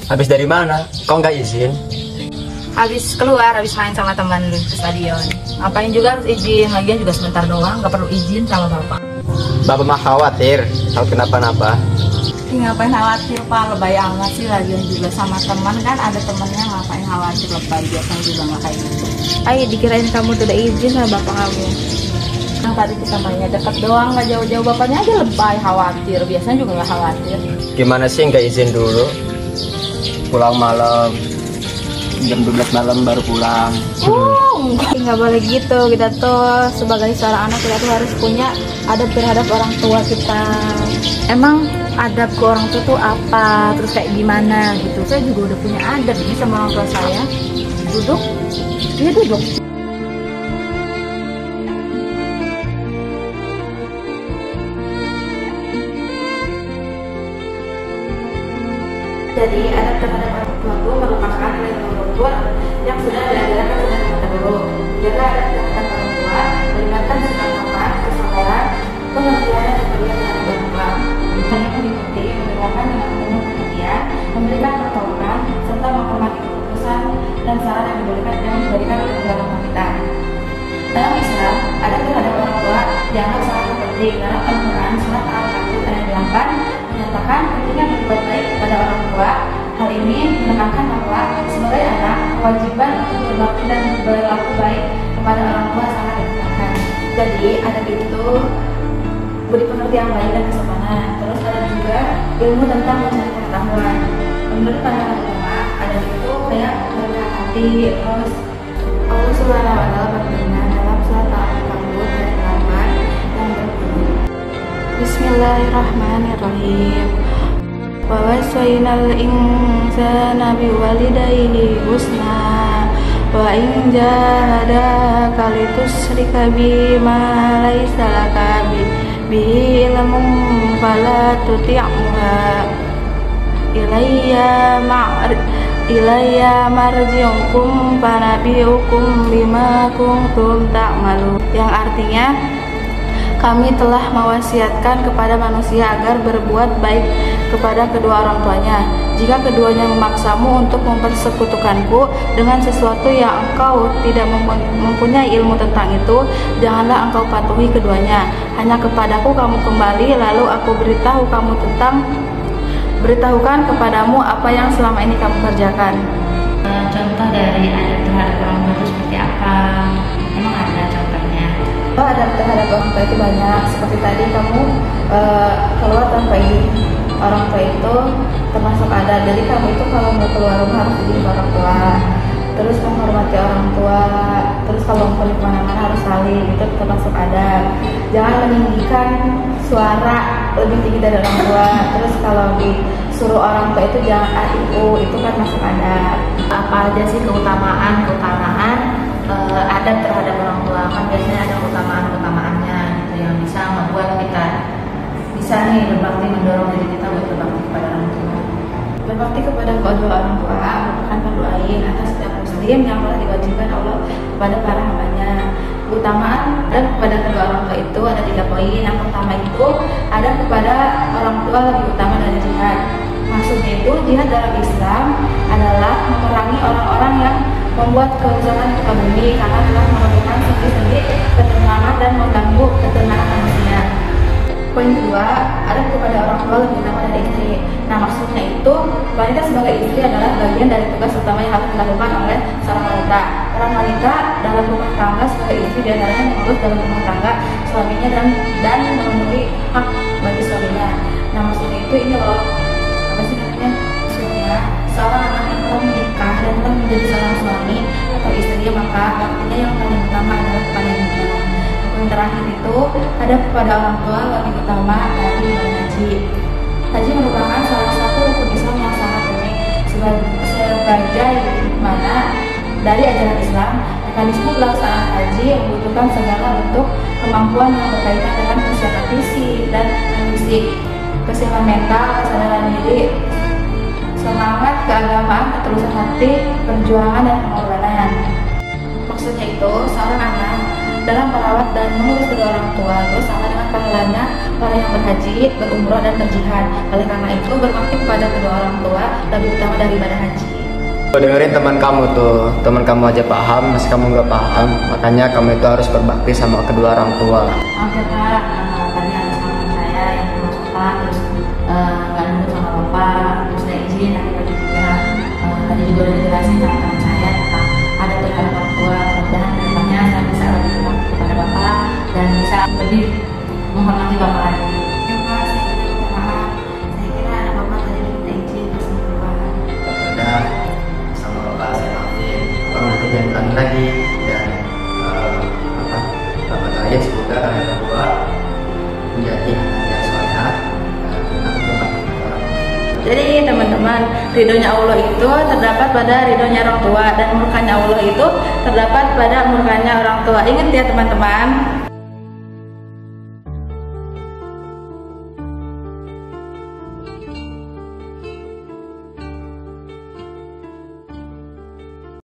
Habis dari mana? Kok nggak izin? Habis keluar, habis main sama teman ke stadion. Ngapain juga harus izin, lagian juga sebentar doang, gak perlu izin sama bapak. Bapak mah khawatir kalau kenapa-napa. Ngapain khawatir Pak, lebay amat sih, lagian juga sama teman kan, ada temennya, ngapain khawatir, lebay, biasanya juga nggak kayak gitu. Ayo dikirain kamu tuh udah izin sama bapak kamu. Nah tadi kita mainnya deket doang, nggak jauh-jauh, bapaknya aja lebay, khawatir, biasanya juga nggak khawatir. Gimana sih nggak izin dulu? Pulang malam, jam 12 malam baru pulang. Nggak boleh gitu, kita tuh sebagai seorang anak kita tuh harus punya adab terhadap orang tua kita. Emang adab ke orang tua tuh apa, terus kayak gimana gitu. Saya juga udah punya adab nih sama orang tua saya. Duduk, dia duduk. Jadi adab terhadap orang tua itu merupakan nilai luhur yang sudah diajarkan sejak kita dulu. Jaga adab terhadap orang tua, meningkatkan sikap sopan, kesabaran, pengertian dan kepedulian terhadap orang tua. Hanya mengikuti, mendengarkan dengan penuh perhatian, memberikan pertolongan, serta menghormati keputusan dan saran yang diberikan oleh kedua orang tua kita. Dalam Islam, adab terhadap orang tua dianggap sangat penting karena Al-Quran surat Al-Kahfi ayat 8 menyatakan pentingnya berbuat baik kepada orang tua. Hal ini menekankan bahwa sebagai anak kewajiban untuk berbakti dan berlaku baik kepada orang tua sangat ditegakkan. Jadi adab itu beri pengertian baik dan kesopanan. Terus ada juga ilmu tentang mencari pengetahuan. Menurut pandangan ulama, adab itu kayak berendah hati. Terus Allah Subhanahu wa Ta'ala berfirman dalam surat Al-Ankabut ayat 8 yang berbunyi, Bismillahirrahmanirrahim. Wa wasainal insana biwalidayhi husna wa in jahadaka litusyrika bima laysa laka bihi ilmun fala tuti'huma ilayya marji'ukum fanabi'ukum bima kuntum ta'malun, yang artinya kami telah mewasiatkan kepada manusia agar berbuat baik kepada kedua orang tuanya. Jika keduanya memaksamu untuk mempersekutukanku dengan sesuatu yang engkau tidak mempunyai ilmu tentang itu, janganlah engkau patuhi keduanya. Hanya kepadaku kamu kembali, lalu aku beritahukan kepadamu apa yang selama ini kamu kerjakan. Contoh dari adab terhadap orang tua itu seperti apa? Emang ada contohnya? Adab terhadap orang tua itu banyak. Seperti tadi kamu keluar tanpa izin orang tua itu termasuk adab. Jadi kamu itu kalau mau keluar rumah harus izin orang tua. Terus menghormati orang tua. Terus kalau mau pergi kemana-mana harus saling, itu termasuk adab. Jangan meninggikan suara lebih tinggi dari orang tua. Terus kalau disuruh orang tua itu jangan aiu, itu kan masuk adab. Apa aja sih keutamaan adab terhadap orang tua? Kan biasanya ada keutamaannya gitu yang bisa membuat kita bisa nih berbakti, mendorong diri kita buat berbakti kepada orang tua. Berbakti kepada kedua orang tua merupakan fardu ain atas setiap muslim yang telah diwajibkan Allah kepada para hambanya. Keutamaan dan kepada kedua orang tua itu ada 3 poin. Yang pertama itu ada kepada orang tua lebih utama dari jihad. Maksudnya itu jihad dalam Islam adalah memerangi orang-orang yang membuat kerusakan di bumi karena telah merugikan sendi-sendi ketentraman dan mengganggu ketenangan manusia. Poin kedua, ada kepada orang tua lebih utama dari istri. Nah, maksudnya itu wanita sebagai istri adalah bagian dari tugas utama yang harus dilakukan oleh seorang wanita. Orang wanita dalam rumah tangga sebagai istri diantaranya mengurus dalam rumah tangga suaminya dan memenuhi hak bagi suaminya. Nah, maksudnya itu ini loh, apa sih namanya? Maksudnya seorang anak yang telah menikah dan telah menjadi seorang suami atau istrinya, maka waktunya yang paling utama adalah kepada ibunya. Yang terakhir itu ada kepada orang tua lebih utama dari berhaji. Haji merupakan salah satu rukun Islam yang sangat penting sebagai mana dari ajaran Islam. Mekanisme pelaksanaan haji membutuhkan segala bentuk kemampuan yang berkaitan dengan kesiapan fisik dan fisik, kesiapan mental, kesadaran diri, semangat keagamaan, ketulusan hati, perjuangan dan pengorbanan. Maksudnya itu seorang anak dalam merawat dan mengurus kedua orang tua itu sama dengan pahalanya orang yang berhaji, berumroh dan berjihad. Oleh karena itu berbakti kepada kedua orang tua lebih utama daripada haji. Dengerin teman kamu tuh, teman kamu aja paham, masih kamu nggak paham, makanya kamu itu harus berbakti sama kedua orang tua. Oke Pak, tadi ada teman saya yang belum sempat, terus nggak nurut sama Bapak, terus saya izin nanti Bapak juga tadi juga udah dijelasin sama teman saya tentang ada terhadap orang tua. Mudah-mudahan kedepannya saya bisa lebih berbakti kepada Bapak dan bisa lebih menghormati Bapak lagi. Ya Pak, saya juga minta maaf. Saya kira anak Bapak tadi minta izin terus Bapak. Udah, sama Bapak saya maafin. Kalau nanti jangan ulangi lagi dan Bapak doain semoga kalian berdua menjadi anak yang soleh. Jadi teman-teman, ridhonya Allah itu terdapat pada ridhonya orang tua dan murkanya Allah itu terdapat pada murkanya orang tua. Ingat ya teman-teman.